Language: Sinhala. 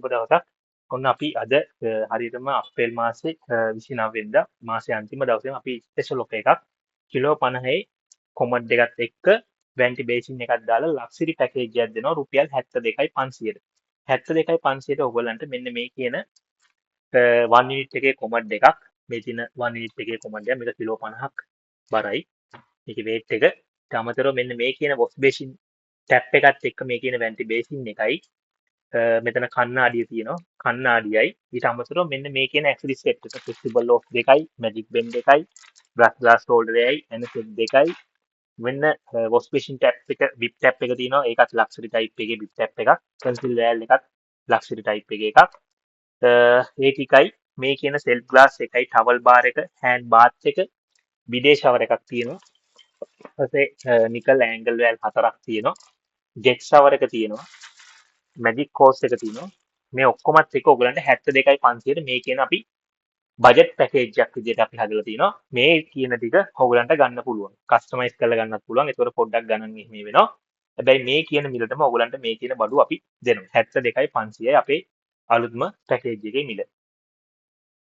සුබ දවසක්. ඔන්න අපි අද හරියටම අප්‍රේල් මාසේ 29 වෙනිදා මාසේ අන්තිම දවසේම අපි ස්පෙෂල් ඔෆර් එකක් කිලෝ 50 කොමඩ් එකත් එක්ක වැන්ටි බේසින් එකක් දාලා ලක්සරි පැකේජ් එකක් දෙනවා රුපියල් 72,500ට. 72,500ට ඔයගොල්ලන්ට මෙන්න මේ කියන 1 යුනිට් එකේ කොමඩ් එකක් මේ තියෙන 1 යුනිට් එකේ කොමඩ් එක මේක කිලෝ 50ක් බරයි. මේකේ weight එක ඊට අමතරව මෙන්න මේ කියන වොෂ් බේසින් ටැප් එකත් එක්ක මේ කියන වැන්ටි බේසින් එකයි මෙතන කණ්ණාඩිය තියෙනවා කණ්ණාඩියයි ඊට අමතරව මෙන්න මේ කියන ඇක්සසරි සෙට් එක ෆෙස්ටිවල් ලෝක් දෙකයි මැජික් බෙන්ඩ් එකයි බ්‍රෂ් ග්ලාස් හෝල්ඩර් එකයි එන සෙට් දෙකයි මෙන්න වොෂ් බේසින් ටැප් එක විප් ටැප් එක තියෙනවා ඒකත් ලක්සරි ටයිප් එකේ විප් ටැප් එකක් කන්සිල් රෑල් එකත් ලක්සරි ටයිප් එකේ එකක් ඒ ටිකයි මේ කියන සෙල්ෆ් ග්ලාස් එකයි ටවල් බාර් එක හෑන්ඩ් බාත් එක බිඩේ ෂවර් එකක් තියෙනවා ඊපස්සේ නිකල් ඇන්ගල් වෑල් 4ක් තියෙනවා ජෙට් ෂවර් එක තියෙනවා මැජික් කෝස් එක තියෙනවා මේ ඔක්කොමත් එක ඔයගලන්ට 72,500ට මේ කියන අපි බජට් පැකේජ් එකක් විදිහට අපි හදලා තිනවා මේ කියන ටික ඔයගලන්ට ගන්න පුළුවන් කස්ටමයිස් කරලා ගන්නත් පුළුවන් ඒතකොට පොඩ්ඩක් ගණන් මෙහෙම වෙනවා හැබැයි මේ කියන මිලටම ඔයගලන්ට මේ කියන බඩු අපි දෙනවා 72,500යි අපේ අලුත්ම පැකේජ් එකේ මිල